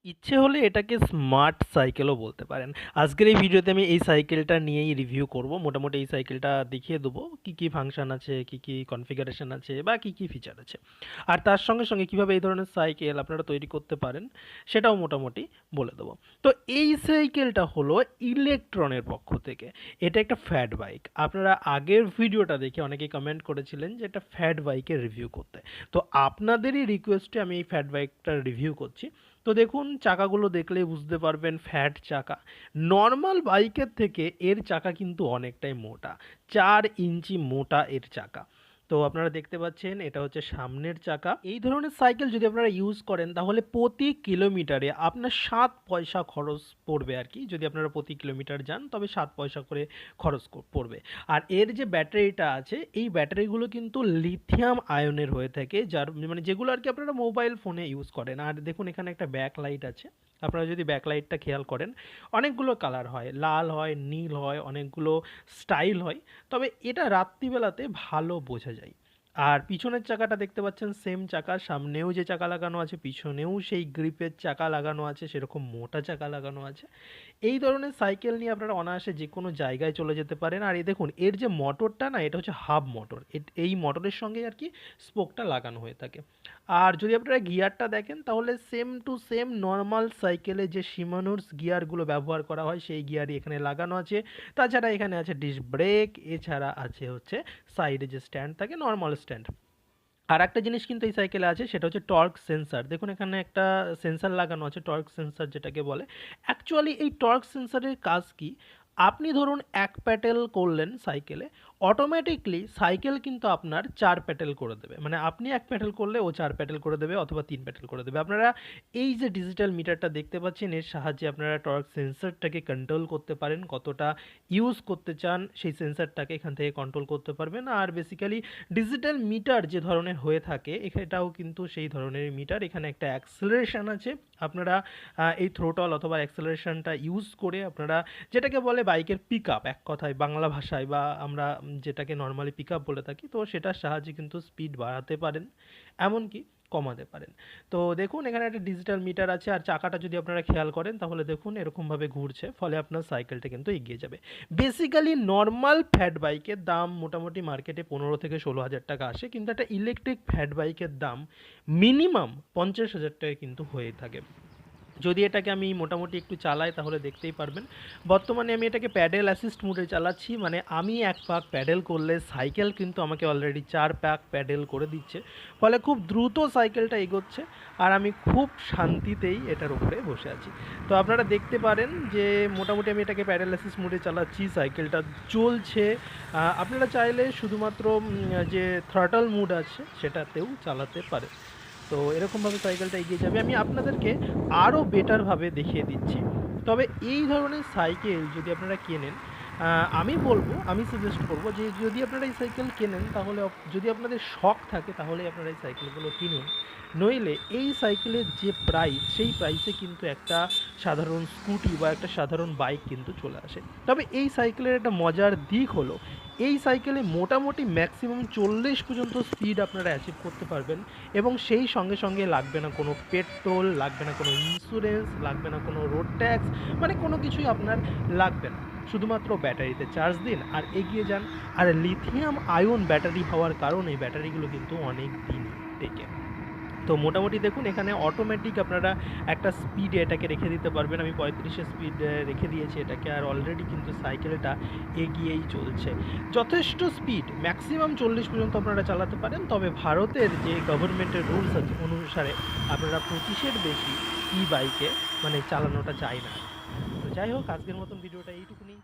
ইচ্ছে হলে এটাকে স্মার্ট সাইকেলও বলতে পারেন। আজকের এই ভিডিওতে আমি এই সাইকেলটা নিয়েই রিভিউ করব। মোটামুটি এই সাইকেলটা দেখিয়ে দেবো কী কী ফাংশন আছে, কী কী কনফিগারেশন আছে বা কী কী ফিচার আছে। আর তার সঙ্গে সঙ্গে কীভাবে এই ধরনের সাইকেল আপনারা তৈরি করতে পারেন সেটাও মোটামুটি বলে দেবো। তো এই সাইকেলটা হলো ইলেকট্রনের পক্ষ থেকে। এটা একটা ফ্যাট বাইক। আপনারা আগের ভিডিওটা দেখে অনেকেই কমেন্ট করেছিলেন যে এটা ফ্যাট বাইকের রিভিউ করতে। তো আপনাদেরই রিকোয়েস্টে আমি এই ফ্যাট বাইকটার রিভিউ করছি। তো দেখুন চাকাগুলো দেখলেই বুঝতে পারবেন ফ্যাট চাকা। নর্মাল বাইকের থেকে এর চাকা কিন্তু অনেকটাই মোটা, 4 ইঞ্চি মোটা এর চাকা। তো আপনারা দেখতে পাচ্ছেন এটা হচ্ছে সামনের চাকা। এই ধরনের সাইকেল যদি আপনারা ইউজ করেন তাহলে প্রতি কিলোমিটারে আপনার 7 পয়সা খরচ পড়বে আর কি। যদি আপনারা প্রতি কিলোমিটার যান তবে 7 পয়সা করে খরচ পড়বে। আর এর যে ব্যাটারিটা আছে এই ব্যাটারিগুলো কিন্তু লিথিয়াম আয়নের হয়ে থাকে, যার মানে যেগুলো আর কি আপনারা মোবাইল ফোনে ইউজ করেন। আর দেখুন এখানে একটা ব্যাক লাইট আছে। আপনারা যদি ব্যাকলাইটটা খেয়াল করেন অনেকগুলো কালার হয়, লাল হয়, নীল হয়, অনেকগুলো স্টাইল হয়। তবে এটা রাত্রিবেলাতে ভালো বোঝা যায়। আর পিছনের চাকাটা দেখতে পাচ্ছেন সেম চাকা, সামনেও যে চাকা লাগানো আছে পিছনেও সেই গ্রিপের চাকা লাগানো আছে, সেরকম মোটা চাকা লাগানো আছে। এই ধরনের সাইকেল নিয়ে আপনারা অনায়াসে যে কোনো জায়গায় চলে যেতে পারেন। আর এই দেখুন এর যে মোটরটা না, এটা হচ্ছে হাব মোটর। এই মোটরের সঙ্গে আর কি স্পোকটা লাগানো হয়ে থাকে। আর যদি আপনারা গিয়ারটা দেখেন তাহলে সেম টু সেম নর্মাল সাইকেলে যে শিমানোর গিয়ারগুলো ব্যবহার করা হয় সেই গিয়ারই এখানে লাগানো আছে। তাছাড়া এখানে আছে ডিস্ক ব্রেক, এছাড়া আছে হচ্ছে সাইডে যে স্ট্যান্ড থাকে নর্মাল স্ট্যান্ড। আর একটা জিনিস কিন্তু এই সাইকেলে আছে, সেটা হচ্ছে টর্ক সেন্সার। দেখুন এখানে একটা সেন্সার লাগানো আছে, টর্ক সেন্সার যেটাকে বলে। অ্যাকচুয়ালি এই টর্ক সেন্সারের কাজ কি? আপনি ধরুন 1 প্যাডেল করলেন সাইকেলে, অটোমেটিকলি সাইকেল কিন্তু আপনার 4 প্যাডেল করে দেবে। মানে আপনি 1 প্যাডেল করলে ও 4 প্যাডেল করে দেবে অথবা 3 প্যাডেল করে দেবে। আপনারা এই যে ডিজিটাল মিটারটা দেখতে পাচ্ছেন এর সাহায্যে আপনারা টর্ক সেন্সারটাকে কন্ট্রোল করতে পারেন, কতটা ইউজ করতে চান সেই সেন্সারটাকে এখান থেকে কন্ট্রোল করতে পারবেন। আর বেসিক্যালি ডিজিটাল মিটার যে ধরনের হয়ে থাকে এটাও কিন্তু সেই ধরনের মিটার। এখানে একটা অ্যাক্সেলারেশন আছে। আপনারা এই থ্রোটল অথবা অ্যাক্সেলারেশনটা ইউজ করে আপনারা যেটাকে বলে বাইকের পিক আপ, এক কথায় বাংলা ভাষায়, বা আমরা যেটাকে নর্মালি পিক আপ বলে থাকি, তো সেটার সাহায্যে কিন্তু স্পিড বাড়াতে পারেন, এমনকি কমাতে পারেন। তো দেখুন এখানে একটা ডিজিটাল মিটার আছে। আর চাকাটা যদি আপনারা খেয়াল করেন তাহলে দেখুন এরকমভাবে ঘুরছে, ফলে আপনার সাইকেলটা কিন্তু এগিয়ে যাবে। বেসিক্যালি নর্মাল ফ্যাট বাইকের দাম মোটামুটি মার্কেটে 15 থেকে 16 হাজার টাকা আসে, কিন্তু একটা ইলেকট্রিক ফ্যাট বাইকের দাম মিনিমাম 50 হাজার টাকা কিন্তু হয়ে থাকে। যদি এটাকে আমি মোটামুটি একটু চালাই তাহলে দেখতেই পারবেন বর্তমানে আমি এটাকে প্যাডেল অ্যাসিস্ট মোডে চালাচ্ছি। মানে আমি 1 পাক প্যাডেল করলে সাইকেল কিন্তু আমাকে অলরেডি 4 পাক প্যাডেল করে দিচ্ছে, ফলে খুব দ্রুত সাইকেলটা এগোচ্ছে। আর আমি খুব শান্তিতেই এটার উপরে বসে আছি। তো আপনারা দেখতে পারেন যে মোটামুটি আমি এটাকে প্যাডেল অ্যাসিস্ট মোডে চালাচ্ছি, সাইকেলটা চলছে। আপনারা চাইলে শুধুমাত্র যে থ্রটল মুড আছে সেটাতেও চালাতে পারে। তো এরকমভাবে সাইকেলটা এগিয়ে যাবে। আমি আপনাদেরকে আরও বেটারভাবে দেখিয়ে দিচ্ছি। তবে এই ধরনের সাইকেল যদি আপনারা কেনেন, আমি সাজেস্ট করব যে যদি আপনারা এই সাইকেল কেনেন তাহলে যদি আপনাদের শখ থাকে তাহলে আপনারা এই সাইকেলগুলো কিনুন। নইলে এই সাইকেলের যে প্রাইস সেই প্রাইসে কিন্তু একটা সাধারণ স্কুটি বা একটা সাধারণ বাইক কিন্তু চলে আসে। তবে এই সাইকেলের একটা মজার দিক হলো এই সাইকেলে মোটামুটি ম্যাক্সিমাম 40 পর্যন্ত স্পিড আপনারা অ্যাচিভ করতে পারবেন, এবং সেই সঙ্গে সঙ্গে লাগবে না কোনো পেট্রোল, লাগবে না কোনো ইন্স্যুরেন্স, লাগবে না কোনো রোড ট্যাক্স, মানে কোনো কিছুই আপনার লাগবে না। শুধুমাত্র ব্যাটারিতে চার্জ দিন আর এগিয়ে যান। আর লিথিয়াম আয়ন ব্যাটারি হওয়ার কারণে ব্যাটারিগুলো কিন্তু অনেক দিন টেকে। তো মোটামুটি দেখুন এখানে অটোমেটিক আপনারা একটা স্পিডে এটাকে রেখে দিতে পারবেন। আমি 35 স্পিড রেখে দিয়েছি এটাকে, আর অলরেডি কিন্তু সাইকেলটা এগিয়েই চলছে। যথেষ্ট স্পিড, ম্যাক্সিমাম 40 পর্যন্ত আপনারা চালাতে পারেন। তবে ভারতের যে গভর্নমেন্টের রুলস আছে অনুসারে আপনারা 25-এর বেশি ই বাইকে মানে চালানোটা যায় না। তো যাই হোক, আজকের মতন ভিডিওটা এইটুকুনি।